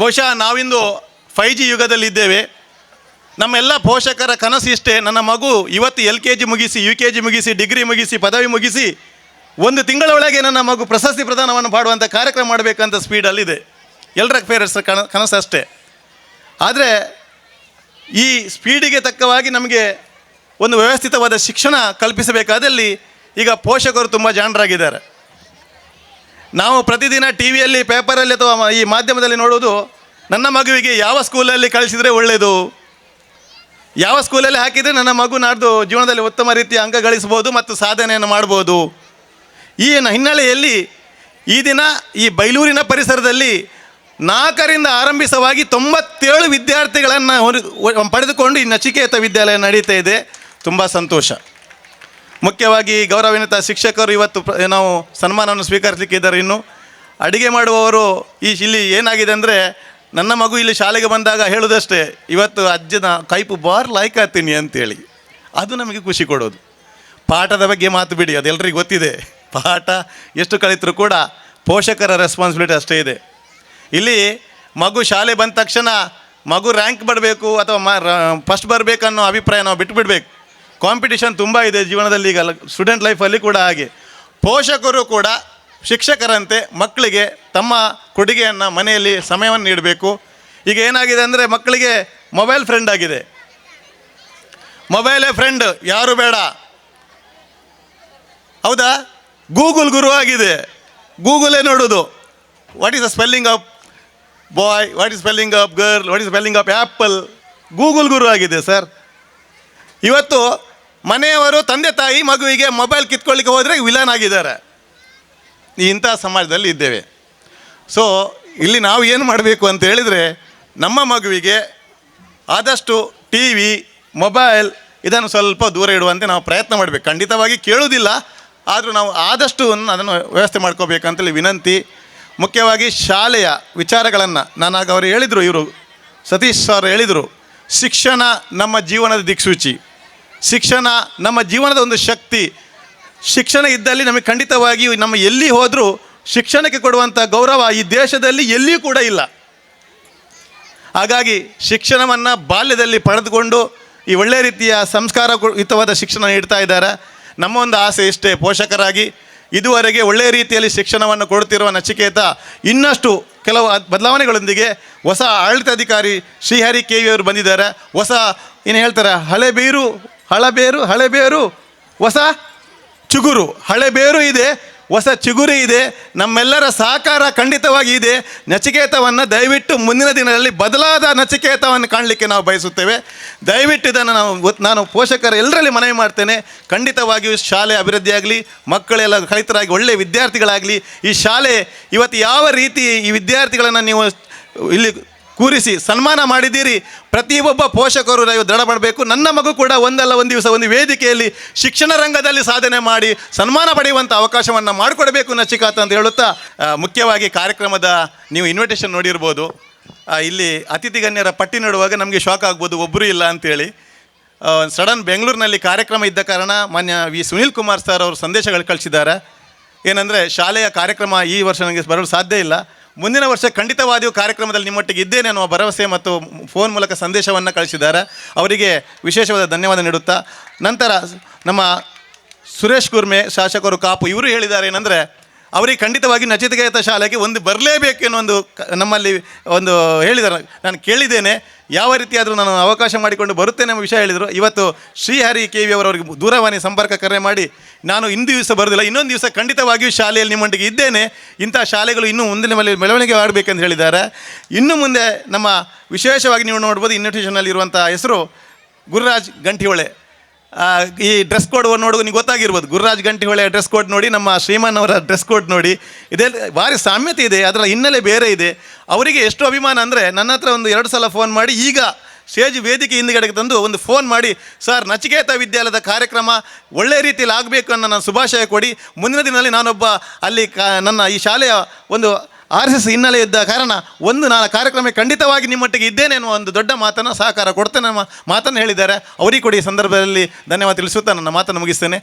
ಬಹುಶಃ ನಾವಿಂದು 5G ಯುಗದಲ್ಲಿದ್ದೇವೆ. ನಮ್ಮೆಲ್ಲ ಪೋಷಕರ ಕನಸು ಇಷ್ಟೇ, ನನ್ನ ಮಗು ಇವತ್ತು LKG ಮುಗಿಸಿ, UKG ಮುಗಿಸಿ, ಡಿಗ್ರಿ ಮುಗಿಸಿ, ಪದವಿ ಮುಗಿಸಿ 1 ತಿಂಗಳ ಒಳಗೆ ನನ್ನ ಮಗು ಪ್ರಶಸ್ತಿ ಪ್ರದಾನವನ್ನು ಮಾಡುವಂಥ ಕಾರ್ಯಕ್ರಮ ಮಾಡಬೇಕಂತ ಸ್ಪೀಡಲ್ಲಿದೆ. ಎಲ್ಲರ ಪೇರೆಂಟ್ಸ್ ಕನಸು ಅಷ್ಟೇ. ಆದರೆ ಈ ಸ್ಪೀಡಿಗೆ ತಕ್ಕವಾಗಿ ನಮಗೆ ಒಂದು ವ್ಯವಸ್ಥಿತವಾದ ಶಿಕ್ಷಣ ಕಲ್ಪಿಸಬೇಕಾದಲ್ಲಿ ಈಗ ಪೋಷಕರು ತುಂಬ ಜಾಣರಾಗಿದ್ದಾರೆ. ನಾವು ಪ್ರತಿದಿನ ಟಿ ವಿಯಲ್ಲಿ, ಪೇಪರಲ್ಲಿ ಅಥವಾ ಈ ಮಾಧ್ಯಮದಲ್ಲಿ ನೋಡೋದು, ನನ್ನ ಮಗುವಿಗೆ ಯಾವ ಸ್ಕೂಲಲ್ಲಿ ಕಳಿಸಿದರೆ ಒಳ್ಳೆಯದು, ಯಾವ ಸ್ಕೂಲಲ್ಲಿ ಹಾಕಿದರೆ ನನ್ನ ಮಗು ನಾಡ್ದು ಜೀವನದಲ್ಲಿ ಉತ್ತಮ ರೀತಿಯ ಅಂಕ ಗಳಿಸ್ಬೋದು ಮತ್ತು ಸಾಧನೆಯನ್ನು ಮಾಡ್ಬೋದು. ಈ ಹಿನ್ನೆಲೆಯಲ್ಲಿ ಈ ದಿನ ಈ ಬೈಲೂರಿನ ಪರಿಸರದಲ್ಲಿ 4ರಿಂದ ಆರಂಭಿಸವಾಗಿ 97 ವಿದ್ಯಾರ್ಥಿಗಳನ್ನು ಪಡೆದುಕೊಂಡು ಈ ನಚಿಕೇತ ವಿದ್ಯಾಲಯ ನಡೀತಾ ಇದೆ. ತುಂಬ ಸಂತೋಷ. ಮುಖ್ಯವಾಗಿ ಗೌರವಾನ್ವಿತ ಶಿಕ್ಷಕರು ಇವತ್ತು ನಾವು ಸನ್ಮಾನವನ್ನು ಸ್ವೀಕರಿಸಲಿಕ್ಕಿದ್ದಾರೆ. ಇನ್ನು ಅಡುಗೆ ಮಾಡುವವರು ಇಲ್ಲಿ ಏನಾಗಿದೆ ಅಂದರೆ, ನನ್ನ ಮಗು ಇಲ್ಲಿ ಶಾಲೆಗೆ ಬಂದಾಗ ಹೇಳೋದಷ್ಟೇ, ಇವತ್ತು ಅಜ್ಜನ ಕೈಪು ಬಾರ್ ಲಾಯ್ಕಾತೀನಿ ಅಂತೇಳಿ. ಅದು ನಮಗೆ ಖುಷಿ ಕೊಡೋದು. ಪಾಠದ ಬಗ್ಗೆ ಮಾತು ಬಿಡಿ, ಅದೆಲ್ಲರಿಗೂ ಗೊತ್ತಿದೆ. ಪಾಠ ಎಷ್ಟು ಕಲಿತರೂ ಕೂಡ ಪೋಷಕರ ರೆಸ್ಪಾನ್ಸಿಬಿಲಿಟಿ ಅಷ್ಟೇ ಇದೆ. ಇಲ್ಲಿ ಮಗು ಶಾಲೆ ಬಂದ ತಕ್ಷಣ ಮಗು ರ್ಯಾಂಕ್ ಬರಬೇಕು ಅಥವಾ ಫಸ್ಟ್ ಬರಬೇಕನ್ನೋ ಅಭಿಪ್ರಾಯ ನಾವು ಬಿಟ್ಟುಬಿಡ್ಬೇಕು. ಕಾಂಪಿಟೇಷನ್ ತುಂಬ ಇದೆ ಜೀವನದಲ್ಲಿ. ಈಗ ಸ್ಟೂಡೆಂಟ್ ಲೈಫಲ್ಲಿ ಕೂಡ ಹಾಗೆ ಪೋಷಕರು ಕೂಡ ಶಿಕ್ಷಕರಂತೆ ಮಕ್ಕಳಿಗೆ ತಮ್ಮ ಕೊಡುಗೆಯನ್ನು ಮನೆಯಲ್ಲಿ ಸಮಯವನ್ನು ನೀಡಬೇಕು. ಈಗ ಏನಾಗಿದೆ ಅಂದರೆ, ಮಕ್ಕಳಿಗೆ ಮೊಬೈಲ್ ಫ್ರೆಂಡ್ ಆಗಿದೆ. ಮೊಬೈಲೇ ಫ್ರೆಂಡ್, ಯಾರು ಬೇಡ, ಹೌದಾ? ಗೂಗಲ್ ಗುರು ಆಗಿದೆ. ಗೂಗಲೇ ನೋಡೋದು. What is the spelling of boy, what is spelling of girl, what is spelling of apple. Google ಗುರು ಆಗಿದೆ ಸರ್. ಇವತ್ತು ಮನೆಯವರು, ತಂದೆ ತಾಯಿ ಮಗುವಿಗೆ ಮೊಬೈಲ್ ಕಿತ್ಕೊಳ್ಳಿಕ್ಕೆ ಹೋದರೆ ವಿಲನ್ ಆಗಿದ್ದಾರೆ. ಇಂಥ ಸಮಾಜದಲ್ಲಿ ಇದ್ದೇವೆ. ಸೊ ಇಲ್ಲಿ ನಾವು ಏನು ಮಾಡಬೇಕು ಅಂತ ಹೇಳಿದರೆ, ನಮ್ಮ ಮಗುವಿಗೆ ಆದಷ್ಟು ಟಿ ವಿ, ಮೊಬೈಲ್ ಇದನ್ನು ಸ್ವಲ್ಪ ದೂರ ಇಡುವಂತೆ ನಾವು ಪ್ರಯತ್ನ ಮಾಡಬೇಕು. ಖಂಡಿತವಾಗಿ ಕೇಳುವುದಿಲ್ಲ, ಆದರೂ ನಾವು ಆದಷ್ಟು ಅದನ್ನು ವ್ಯವಸ್ಥೆ ಮಾಡ್ಕೋಬೇಕಂತೇಳಿ ವಿನಂತಿ. ಮುಖ್ಯವಾಗಿ ಶಾಲೆಯ ವಿಚಾರಗಳನ್ನು ನಾನಾಗ ಅವರು ಹೇಳಿದರು, ಇವರು ಸತೀಶ್ ಸರ್ ಹೇಳಿದರು, ಶಿಕ್ಷಣ ನಮ್ಮ ಜೀವನದ ದಿಕ್ಸೂಚಿ, ಶಿಕ್ಷಣ ನಮ್ಮ ಜೀವನದ ಒಂದು ಶಕ್ತಿ. ಶಿಕ್ಷಣ ಇದ್ದಲ್ಲಿ ನಮಗೆ ಖಂಡಿತವಾಗಿ ನಮ್ಮ ಎಲ್ಲಿ ಹೋದರೂ ಶಿಕ್ಷಣಕ್ಕೆ ಕೊಡುವಂಥ ಗೌರವ ಈ ದೇಶದಲ್ಲಿ ಎಲ್ಲಿಯೂ ಕೂಡ ಇಲ್ಲ. ಹಾಗಾಗಿ ಶಿಕ್ಷಣವನ್ನು ಬಾಲ್ಯದಲ್ಲಿ ಪಡೆದುಕೊಂಡು ಈ ಒಳ್ಳೆಯ ರೀತಿಯ ಸಂಸ್ಕಾರಯುತವಾದ ಶಿಕ್ಷಣ ನೀಡ್ತಾ ಇದ್ದಾರೆ. ನಮ್ಮ ಒಂದು ಆಸೆ ಇಷ್ಟೇ, ಪೋಷಕರಾಗಿ ಇದುವರೆಗೆ ಒಳ್ಳೆಯ ರೀತಿಯಲ್ಲಿ ಶಿಕ್ಷಣವನ್ನು ಕೊಡುತ್ತಿರುವ ನಚಿಕೇತ ಇನ್ನಷ್ಟು ಕೆಲವು ಬದಲಾವಣೆಗಳೊಂದಿಗೆ ಹೊಸ ಆಡಳಿತಾಧಿಕಾರಿ ಶ್ರೀಹರಿ KV ಅವರು ಬಂದಿದ್ದಾರೆ. ಹೊಸ ಏನು ಹೇಳ್ತಾರೆ, ಹಳೆಬೇರು ಹೊಸ ಚಿಗುರು. ಹಳೆಬೇರು ಇದೆ, ಹೊಸ ಚಿಗುರು ಇದೆ. ನಮ್ಮೆಲ್ಲರ ಸಹಕಾರ ಖಂಡಿತವಾಗಿ ಇದೆ. ನಚಿಕೇತವನ್ನು ದಯವಿಟ್ಟು ಮುಂದಿನ ದಿನಗಳಲ್ಲಿ ಬದಲಾದ ನಚಿಕೇತವನ್ನು ಕಾಣಲಿಕ್ಕೆ ನಾವು ಬಯಸುತ್ತೇವೆ. ದಯವಿಟ್ಟು ಇದನ್ನು ನಾನು ಪೋಷಕರ ಎಲ್ಲರಲ್ಲಿ ಮನವಿ ಮಾಡ್ತೇನೆ. ಖಂಡಿತವಾಗಿಯೂ ಶಾಲೆ ಅಭಿವೃದ್ಧಿಯಾಗಲಿ, ಮಕ್ಕಳೆಲ್ಲ ಕಲಿತರಾಗಿ ಒಳ್ಳೆಯ ವಿದ್ಯಾರ್ಥಿಗಳಾಗಲಿ. ಈ ಶಾಲೆ ಇವತ್ತು ಯಾವ ರೀತಿ ಈ ವಿದ್ಯಾರ್ಥಿಗಳನ್ನು ನೀವು ಇಲ್ಲಿ ಕೂರಿಸಿ ಸನ್ಮಾನ ಮಾಡಿದ್ದೀರಿ, ಪ್ರತಿಯೊಬ್ಬ ಪೋಷಕರು ದೃಢ ಮಾಡಬೇಕು. ನನ್ನ ಮಗು ಕೂಡ ಒಂದಲ್ಲ ಒಂದು ದಿವಸ ಒಂದು ವೇದಿಕೆಯಲ್ಲಿ ಶಿಕ್ಷಣ ರಂಗದಲ್ಲಿ ಸಾಧನೆ ಮಾಡಿ ಸನ್ಮಾನ ಪಡೆಯುವಂಥ ಅವಕಾಶವನ್ನು ಮಾಡಿಕೊಡಬೇಕು ನಚಿಕೇತ ಅಂತ ಹೇಳುತ್ತಾ, ಮುಖ್ಯವಾಗಿ ಕಾರ್ಯಕ್ರಮದ ನೀವು ಇನ್ವಿಟೇಷನ್ ನೋಡಿರ್ಬೋದು. ಇಲ್ಲಿ ಅತಿಥಿ ಗಣ್ಯರ ಪಟ್ಟಿ ನೋಡುವಾಗ ನಮಗೆ ಶಾಕ್ ಆಗ್ಬೋದು, ಒಬ್ಬರು ಇಲ್ಲ ಅಂತೇಳಿ. ಸಡನ್ ಬೆಂಗಳೂರಿನಲ್ಲಿ ಕಾರ್ಯಕ್ರಮ ಇದ್ದ ಕಾರಣ ಮಾನ್ಯ ಸುನೀಲ್ ಕುಮಾರ್ ಸರ್ ಅವರು ಸಂದೇಶಗಳು ಕಳಿಸಿದ್ದಾರೆ. ಏನಂದರೆ, ಶಾಲೆಯ ಕಾರ್ಯಕ್ರಮ ಈ ವರ್ಷ ನನಗೆ ಬರಲು ಸಾಧ್ಯ ಇಲ್ಲ, ಮುಂದಿನ ವರ್ಷ ಖಂಡಿತವಾಗಿಯೂ ಕಾರ್ಯಕ್ರಮದಲ್ಲಿ ನಿಮ್ಮೊಟ್ಟಿಗೆ ಇದ್ದೇನೆ ಅನ್ನುವ ಭರವಸೆ ಮತ್ತು ಫೋನ್ ಮೂಲಕ ಸಂದೇಶವನ್ನು ಕಳಿಸಿದ್ದಾರೆ. ಅವರಿಗೆ ವಿಶೇಷವಾದ ಧನ್ಯವಾದ ನೀಡುತ್ತಾ, ನಂತರ ನಮ್ಮ ಸುರೇಶ್ ಕುರ್ಮೆ ಶಾಸಕರು ಕಾಪು ಇವರು ಹೇಳಿದ್ದಾರೆ ಏನಂದರೆ, ಅವರಿಗೆ ಖಂಡಿತವಾಗಿ ನಚಿಕೇತ ಶಾಲೆಗೆ ಒಂದು ಬರಲೇಬೇಕು ಅನ್ನೋ ಒಂದು ನಮ್ಮಲ್ಲಿ ಒಂದು ಹೇಳಿದ್ದಾರೆ. ನಾನು ಕೇಳಿದ್ದೇನೆ, ಯಾವ ರೀತಿಯಾದರೂ ನಾನು ಅವಕಾಶ ಮಾಡಿಕೊಂಡು ಬರುತ್ತೇನೆ ಎಂಬ ವಿಷಯ ಹೇಳಿದರು. ಇವತ್ತು ಶ್ರೀಹರಿ KV ಅವರವರಿಗೆ ದೂರವಾಣಿ ಸಂಪರ್ಕ ಕರೆ ಮಾಡಿ, ನಾನು ಇಂದು ದಿವಸ ಬರೋದಿಲ್ಲ, ಇನ್ನೊಂದು ದಿವಸ ಖಂಡಿತವಾಗಿಯೂ ಶಾಲೆಯಲ್ಲಿ ನಿಮ್ಮೊಂದಿಗೆ ಇದ್ದೇನೆ, ಇಂಥ ಶಾಲೆಗಳು ಇನ್ನೂ ಮುಂದಿನ ಬೆಳವಣಿಗೆ ಆಗಬೇಕಂತ ಹೇಳಿದ್ದಾರೆ. ಇನ್ನು ಮುಂದೆ ನಮ್ಮ ವಿಶೇಷವಾಗಿ ನೀವು ನೋಡ್ಬೋದು, ಇನ್ವಿಟೇಷನಲ್ಲಿ ಇರುವಂಥ ಹೆಸರು ಗುರುರಾಜ್ ಗಂಟಿಹೊಳೆ. ಈ ಡ್ರೆಸ್ ಕೋಡ್ ನೋಡೋದು ನಿಮಗೆ ಗೊತ್ತಾಗಿರ್ಬೋದು. ಗುರುರಾಜ್ ಗಂಟಿಹೊಳೆ ಡ್ರೆಸ್ ಕೋಡ್ ನೋಡಿ, ನಮ್ಮ ಶ್ರೀಮಾನ್ ಅವರ ಡ್ರೆಸ್ ಕೋಡ್ ನೋಡಿ, ಇದೆಲ್ಲ ಭಾರಿ ಸಾಮ್ಯತೆ ಇದೆ, ಅದರ ಹಿನ್ನೆಲೆ ಬೇರೆ ಇದೆ. ಅವರಿಗೆ ಎಷ್ಟು ಅಭಿಮಾನ ಅಂದರೆ, ನನ್ನ ಹತ್ರ ಒಂದು 2 ಸಲ ಫೋನ್ ಮಾಡಿ, ಈಗ ಸ್ಟೇಜ್ ವೇದಿಕೆ ಹಿಂದುಗಡೆಗೆ ತಂದು ಒಂದು ಫೋನ್ ಮಾಡಿ, ಸರ್ ನಚಿಕೇತ ವಿದ್ಯಾಲಯದ ಕಾರ್ಯಕ್ರಮ ಒಳ್ಳೆಯ ರೀತಿಯಲ್ಲಿ ಆಗಬೇಕು ಅನ್ನೋ ನಾನು ಶುಭಾಶಯ ಕೊಡಿ. ಮುಂದಿನ ದಿನದಲ್ಲಿ ನಾನೊಬ್ಬ ಅಲ್ಲಿ ನನ್ನ ಈ ಶಾಲೆಯ ಒಂದು RSS ಹಿನ್ನೆಲೆ ಇದ್ದ ಕಾರಣ ನಾನು ಕಾರ್ಯಕ್ರಮ ಖಂಡಿತವಾಗಿ ನಿಮ್ಮೊಟ್ಟಿಗೆ ಇದ್ದೇನೆ ಅನ್ನುವ ಒಂದು ದೊಡ್ಡ ಮಾತನ್ನು ಸಹಕಾರ ಕೊಡ್ತೇನೆ ಮಾತನ್ನು ಹೇಳಿದ್ದಾರೆ. ಅವರಿಗೆ ಕೂಡ ಈ ಸಂದರ್ಭದಲ್ಲಿ ಧನ್ಯವಾದ ತಿಳಿಸುತ್ತಾ ನನ್ನ ಮಾತನ್ನು ಮುಗಿಸ್ತೇನೆ.